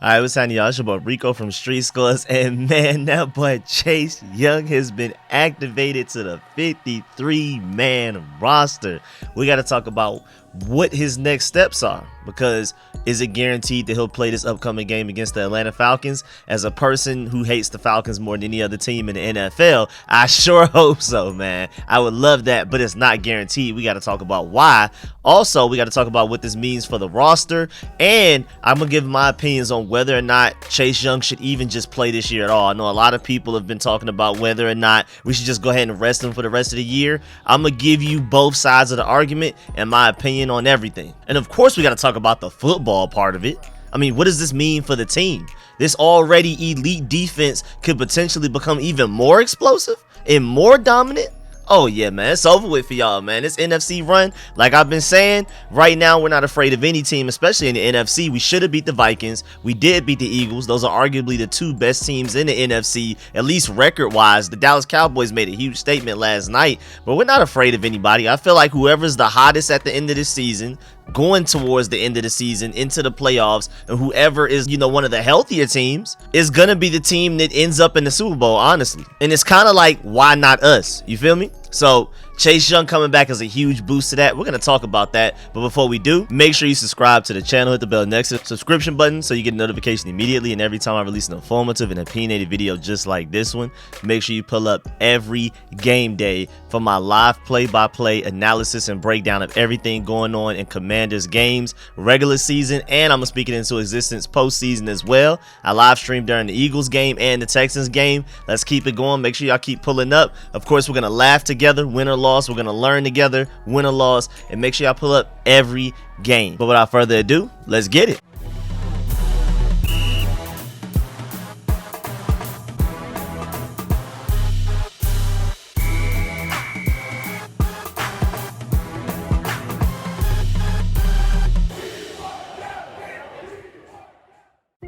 Alright, what's happening, y'all? It's your boy Rico from Street Scores, and man, that boy Chase Young has been activated to the 53-man roster. We got to talk about what his next steps are, because is it guaranteed that he'll play this upcoming game against the Atlanta Falcons? As a person who hates the Falcons more than any other team in the NFL, I sure hope so, man. I would love that, but it's not guaranteed. We got to talk about why. Also, we got to talk about what this means for the roster, and I'm going to give my opinions on whether or not Chase Young should even just play this year at all. I know a lot of people have been talking about whether or not we should just go ahead and rest him for the rest of the year. I'm going to give you both sides of the argument and my opinion on everything. And of course, we got to talk about the football part of it. I mean, what does this mean for the team? This already elite defense could potentially become even more explosive and more dominant. Oh yeah, man, it's over with for y'all, man. This NFC run, like I've been saying, right now we're not afraid of any team, especially in the NFC. We should have beat the Vikings. We did beat the Eagles. Those are arguably the two best teams in the NFC, at least record-wise. The Dallas Cowboys made a huge statement last night, but we're not afraid of anybody. I feel like whoever's the hottest at the end of the season, going towards the end of the season into the playoffs, and whoever is, one of the healthier teams is gonna be the team that ends up in the Super Bowl, honestly. And it's kind of like, why not us? You feel me? So Chase Young coming back is a huge boost to that. We're going to talk about that. But before we do, make sure you subscribe to the channel. Hit the bell next to the subscription button so you get a notification immediately. And every time I release an informative and opinionated video just like this one, make sure you pull up every game day for my live play-by-play analysis and breakdown of everything going on in Commanders games, regular season, and I'm going to speak it into existence postseason as well. I live stream during the Eagles game and the Texans game. Let's keep it going. Make sure y'all keep pulling up. Of course, we're going to laugh together, win or loss. We're going to learn together, win or loss, and make sure y'all pull up every game. But without further ado, let's get it.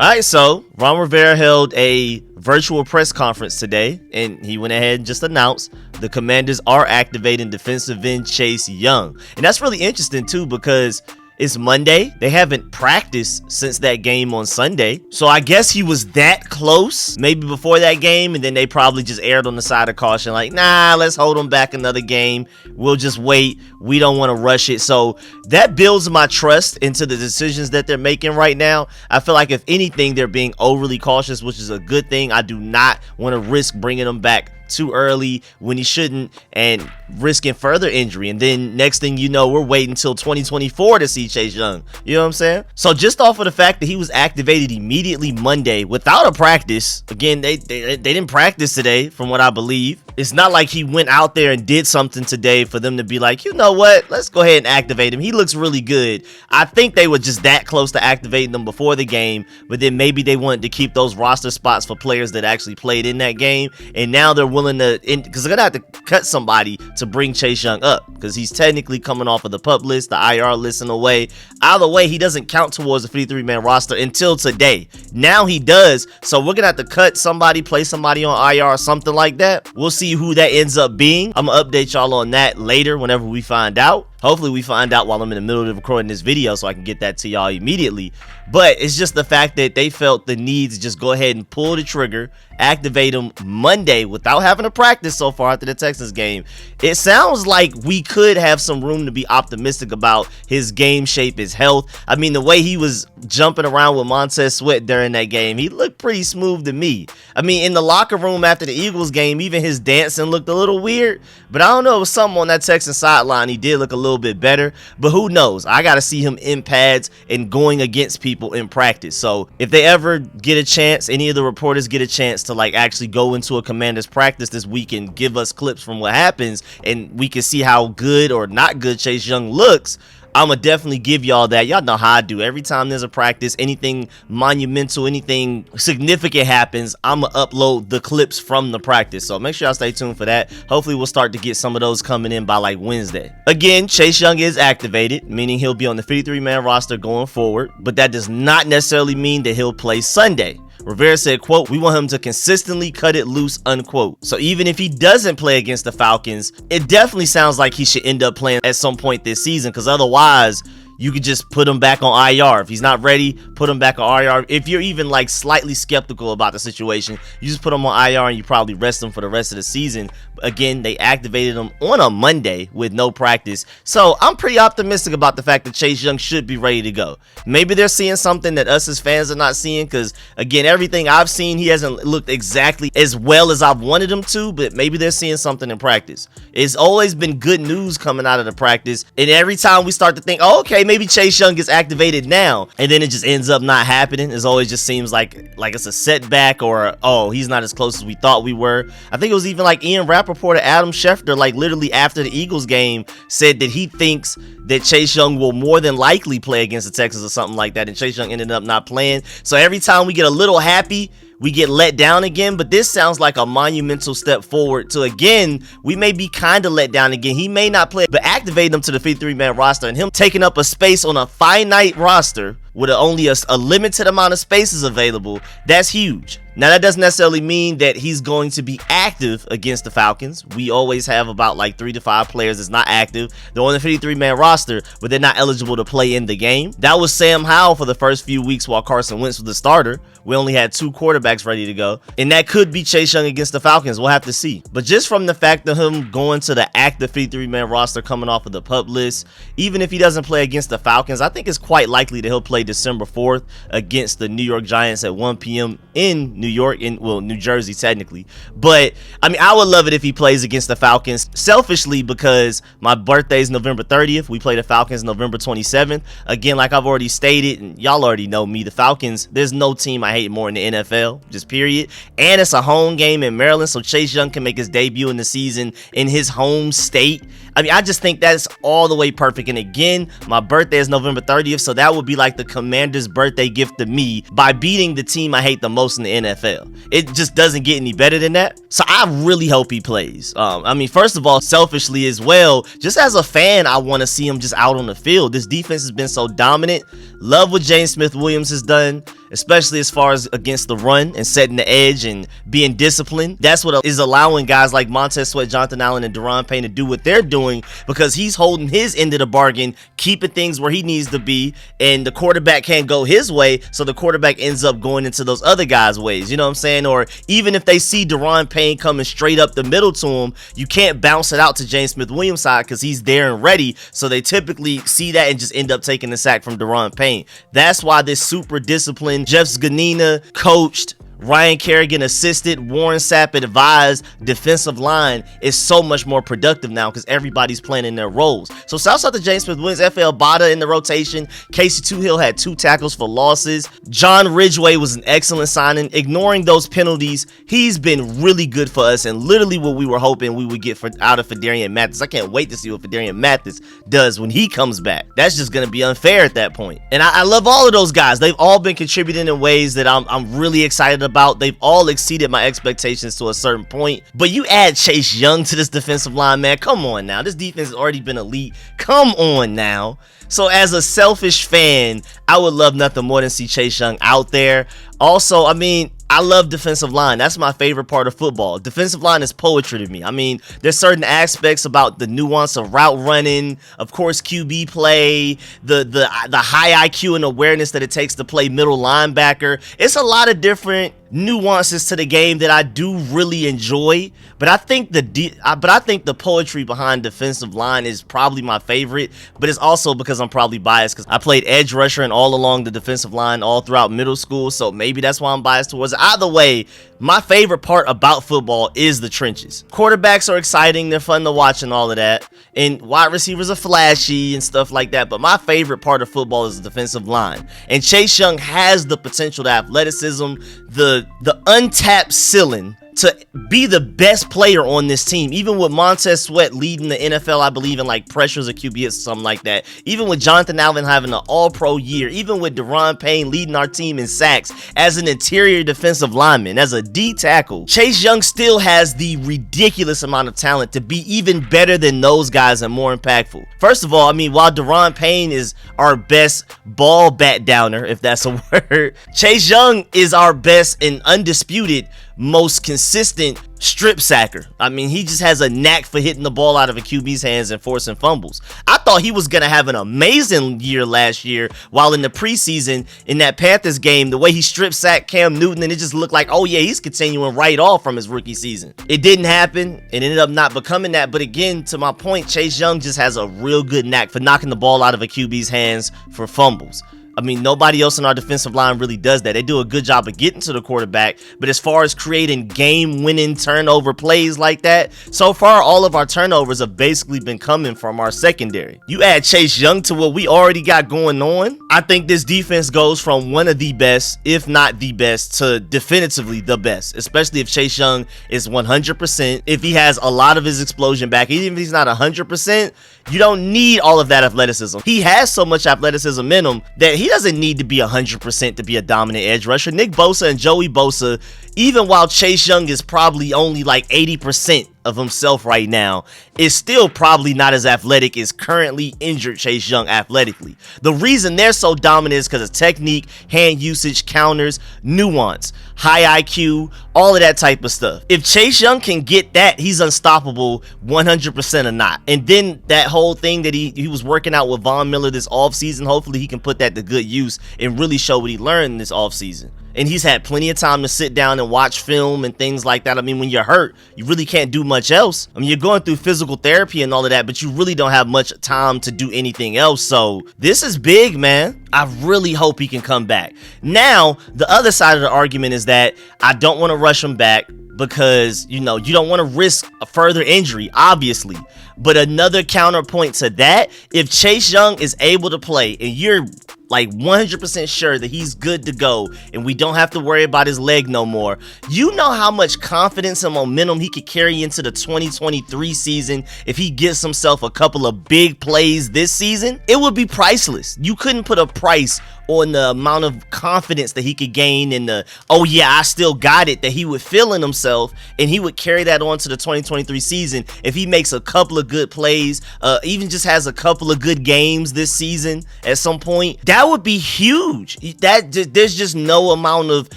Alright, so Ron Rivera held a virtual press conference today, and he went ahead and just announced the Commanders are activating defensive end Chase Young. And that's really interesting too, because it's Monday. They haven't practiced since that game on Sunday. So I guess he was that close maybe before that game, and then they probably just erred on the side of caution, like, nah, let's hold him back another game. We'll just wait. We don't want to rush it. So that builds my trust into the decisions that they're making right now. I feel like if anything, they're being overly cautious, which is a good thing. I do not want to risk bringing him back too early when he shouldn't and risking further injury. And then next thing you know, we're waiting until 2024 to see Chase Young. You know what I'm saying? So just off of the fact that he was activated immediately Monday without a practice, again, they didn't practice today from what I believe. It's not like he went out there and did something today for them to be like, you know what, let's go ahead and activate him. He looks really good. I think they were just that close to activating them before the game, but then maybe they wanted to keep those roster spots for players that actually played in that game, and now they're willing to, because they're gonna have to cut somebody to bring Chase Young up, because he's technically coming off of the PUP list, the IR list in a way. Either way, he doesn't count towards the 53-man roster until today. Now he does, so we're gonna have to cut somebody, play somebody on IR or something like that. We'll see who that ends up being. I'm gonna update y'all on that later whenever we find out. Hopefully we find out while I'm in the middle of recording this video so I can get that to y'all immediately. But it's just the fact that they felt the need to just go ahead and pull the trigger, activate him Monday without having to practice so far after the Texans game. It sounds like we could have some room to be optimistic about his game shape, his health. I mean, the way he was jumping around with Montez Sweat during that game, he looked pretty smooth to me. I mean, in the locker room after the Eagles game, even his dancing looked a little weird. But I don't know, it was something on that Texans sideline. He did look a little bit better, but who knows? I got to see him in pads and going against people in practice. So if they ever get a chance, any of the reporters get a chance to like actually go into a Commanders practice this week and give us clips from what happens, and we can see how good or not good Chase Young looks, I'm gonna definitely give y'all that. Y'all know how I do. Every time there's a practice, anything monumental, anything significant happens, I'm gonna upload the clips from the practice. So make sure y'all stay tuned for that. Hopefully we'll start to get some of those coming in by like Wednesday. Again, Chase Young is activated, meaning he'll be on the 53-man roster going forward, but that does not necessarily mean that he'll play Sunday. Rivera said, quote, "We want him to consistently cut it loose," unquote. So even if he doesn't play against the Falcons, it definitely sounds like he should end up playing at some point this season, because otherwise you could just put him back on IR. If he's not ready, put him back on IR. If you're even like slightly skeptical about the situation, you just put him on IR and you probably rest him for the rest of the season. Again, they activated him on a Monday with no practice. So I'm pretty optimistic about the fact that Chase Young should be ready to go. Maybe they're seeing something that us as fans are not seeing, because again, everything I've seen, he hasn't looked exactly as well as I've wanted him to, but maybe they're seeing something in practice. It's always been good news coming out of the practice, and every time we start to think, oh, okay, maybe Chase Young gets activated now, and then it just ends up not happening. It always just seems like it's a setback, or oh, he's not as close as we thought we were. I think it was even like Ian Rappaport or Adam Schefter, like literally after the Eagles game, said that he thinks that Chase Young will more than likely play against the Texans or something like that, and Chase Young ended up not playing. So every time we get a little happy, we get let down again. But this sounds like a monumental step forward to, again, we may be kind of let down again. He may not play, but activating him to the 53-man roster and him taking up a space on a finite roster with only a limited amount of spaces available, that's huge. Now, that doesn't necessarily mean that he's going to be active against the Falcons. We always have about like 3 to 5 players that's not active. They're on the 53-man roster, but they're not eligible to play in the game. That was Sam Howell for the first few weeks while Carson Wentz was the starter. We only had 2 quarterbacks ready to go, and that could be Chase Young against the Falcons. We'll have to see. But just from the fact of him going to the active 53-man roster coming off of the PUP list, even if he doesn't play against the Falcons, I think it's quite likely that he'll play December 4th against the New York Giants at 1 p.m. in New York, New Jersey technically. But I mean, I would love it if he plays against the Falcons, selfishly because my birthday is November 30th. We play the Falcons November 27th. Again, like I've already stated, and y'all already know me, the Falcons, there's no team I hate more in the NFL, just period. And it's a home game in Maryland, so Chase Young can make his debut in the season in his home state. I mean, I just think that's all the way perfect. And again, my birthday is November 30th, so that would be like the Commanders' birthday gift to me by beating the team I hate the most in the NFL. It just doesn't get any better than that. So I really hope he plays. I mean, first of all, selfishly as well, just as a fan, I want to see him just out on the field. This defense has been so dominant. Love what James Smith-Williams has done, especially as far as against the run and setting the edge and being disciplined. That's what is allowing guys like Montez Sweat, Jonathan Allen, and Daron Payne to do what they're doing, because he's holding his end of the bargain, keeping things where he needs to be, and the quarterback can't go his way, so the quarterback ends up going into those other guys' ways, you know what I'm saying? Or even if they see Daron Payne coming straight up the middle to him, you can't bounce it out to James Smith-Williams' side because he's there and ready, so they typically see that and just end up taking the sack from Daron Payne. That's why this super disciplined, Jeff Zgonina coached, Ryan Kerrigan assisted, Warren Sapp advised defensive line is so much more productive now because everybody's playing in their roles. So shouts out to James Smith-Williams, FL Bada in the rotation. Casey Toohill had 2 tackles for losses. John Ridgway was an excellent signing. Ignoring those penalties, he's been really good for us and literally what we were hoping we would get out of Fedarian Mathis. I can't wait to see what Fedarian Mathis does when he comes back. That's just going to be unfair at that point. And I love all of those guys. They've all been contributing in ways that I'm really excited about. They've all exceeded my expectations to a certain point. But you add Chase Young to this defensive line, man. Come on now. This defense has already been elite. Come on now. So as a selfish fan, I would love nothing more than see Chase Young out there. Also, I mean, I love defensive line. That's my favorite part of football. Defensive line is poetry to me. I mean, there's certain aspects about the nuance of route running, of course, QB play, the high IQ and awareness that it takes to play middle linebacker. It's a lot of different nuances to the game that I do really enjoy, but I think the poetry behind defensive line is probably my favorite, but it's also because I'm probably biased because I played edge rusher and all along the defensive line all throughout middle school, so maybe that's why I'm biased towards it. Either way, my favorite part about football is the trenches. Quarterbacks are exciting, they're fun to watch and all of that, and wide receivers are flashy and stuff like that, but my favorite part of football is the defensive line, and Chase Young has the potential, the athleticism, the untapped ceiling to be the best player on this team. Even with Montez Sweat leading the NFL, I believe, in like pressures or QB or something like that. Even with Jonathan Allen having an all-pro year. Even with Daron Payne leading our team in sacks as an interior defensive lineman, as a D tackle. Chase Young still has the ridiculous amount of talent to be even better than those guys and more impactful. First of all, I mean, while Daron Payne is our best ball bat downer, if that's a word, Chase Young is our best and undisputed most consistent strip sacker. I mean, he just has a knack for hitting the ball out of a QB's hands and forcing fumbles. I thought he was going to have an amazing year last year, while in the preseason, in that Panthers game, the way he strip sacked Cam Newton, and it just looked like, oh yeah, he's continuing right off from his rookie season. It didn't happen. It ended up not becoming that. But again, to my point, Chase Young just has a real good knack for knocking the ball out of a QB's hands for fumbles. I mean, nobody else in our defensive line really does that. They do a good job of getting to the quarterback, but as far as creating game-winning turnover plays like that, so far all of our turnovers have basically been coming from our secondary. You add Chase Young to what we already got going on, I think this defense goes from one of the best, if not the best, to definitively the best, especially if Chase Young is 100%. If he has a lot of his explosion back, even if he's not 100%, you don't need all of that athleticism. He has so much athleticism in him that he doesn't need to be 100% to be a dominant edge rusher. Nick Bosa and Joey Bosa, even while Chase Young is probably only like 80% of himself right now, is still probably not as athletic as currently injured Chase Young athletically. The reason they're so dominant is because of technique, hand usage, counters, nuance, high IQ, all of that type of stuff. If Chase Young can get that, he's unstoppable 100% or not. And then that whole thing that he was working out with Von Miller this offseason, hopefully he can put that to good use and really show what he learned this offseason. And he's had plenty of time to sit down and watch film and things like that. I mean, when you're hurt, you really can't do much else. I mean, you're going through physical therapy and all of that, but you really don't have much time to do anything else. So this is big, man. I really hope he can come back. Now, the other side of the argument is that I don't want to rush him back because, you know, you don't want to risk a further injury, obviously. But another counterpoint to that, if Chase Young is able to play and you're like 100% sure that he's good to go and we don't have to worry about his leg no more, you know how much confidence and momentum he could carry into the 2023 season if he gets himself a couple of big plays this season. It would be priceless. You couldn't put a price on the amount of confidence that he could gain and the, oh yeah, I still got it, that he would feel in himself, and he would carry that on to the 2023 season if he makes a couple of good plays, even just has a couple of good games this season at some point. That would be huge. There's just no amount of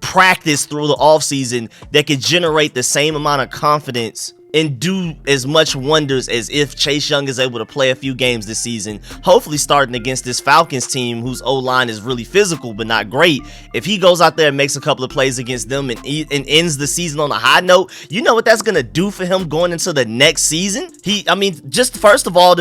practice through the offseason that could generate the same amount of confidence and do as much wonders as if Chase Young is able to play a few games this season, hopefully starting against this Falcons team whose O-line is really physical but not great. If he goes out there and makes a couple of plays against them and ends the season on a high note, you know what that's going to do for him going into the next season? I mean, just first of all,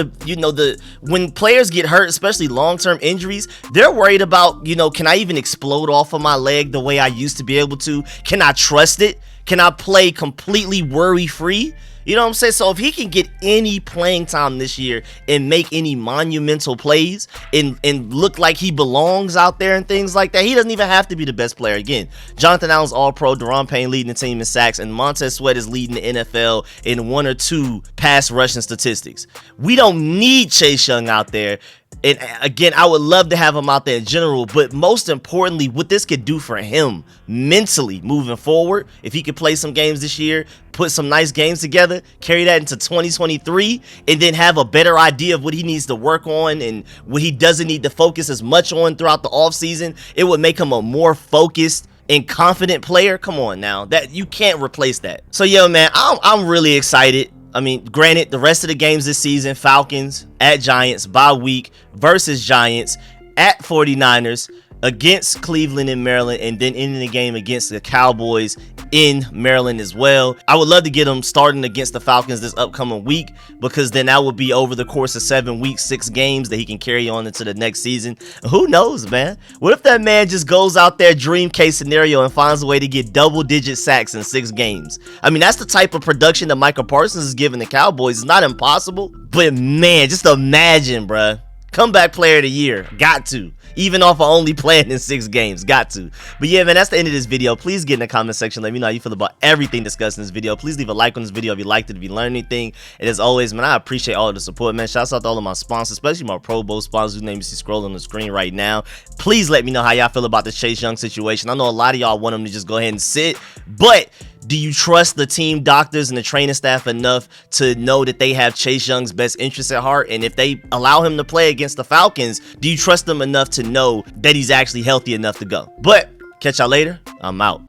when players get hurt, especially long-term injuries, they're worried about, can I even explode off of my leg the way I used to be able to? Can I trust it? Can I play completely worry-free? You know what I'm saying? So if he can get any playing time this year and make any monumental plays and look like he belongs out there and things like that, he doesn't even have to be the best player. Again, Jonathan Allen's all-pro, Daron Payne leading the team in sacks, and Montez Sweat is leading the NFL in 1 or 2 pass rushing statistics. We don't need Chase Young out there. And again, I would love to have him out there in general, but most importantly, what this could do for him mentally moving forward, if he could play some games this year, put some nice games together, carry that into 2023, and then have a better idea of what he needs to work on and what he doesn't need to focus as much on throughout the offseason, it would make him a more focused and confident player. Come on now, that you can't replace that. So yo, man, I'm really excited. I mean, granted, the rest of the games this season, Falcons, at Giants, bye week, versus Giants, at 49ers, against Cleveland and Maryland, and then ending the game against the Cowboys in Maryland as well. I would love to get him starting against the Falcons this upcoming week, because then that would be over the course of 7 weeks, 6 games that he can carry on into the next season. Who knows, man? What if that man just goes out there, dream case scenario, and finds a way to get double-digit sacks in 6 games? I mean, that's the type of production that Michael Parsons is giving the Cowboys. It's not impossible, but man, just imagine, bruh. Comeback player of the year. Got to. Even off of only playing in 6 games. Got to. But yeah, man, that's the end of this video. Please get in the comment section. Let me know how you feel about everything discussed in this video. Please leave a like on this video if you liked it, if you learned anything. And as always, man, I appreciate all of the support, man. Shouts out to all of my sponsors, especially my Pro Bowl sponsors whose name you see scrolling on the screen right now. Please let me know how y'all feel about the Chase Young situation. I know a lot of y'all want him to just go ahead and sit, but do you trust the team doctors and the training staff enough to know that they have Chase Young's best interests at heart? And if they allow him to play against the Falcons, do you trust them enough to know that he's actually healthy enough to go? But catch y'all later. I'm out.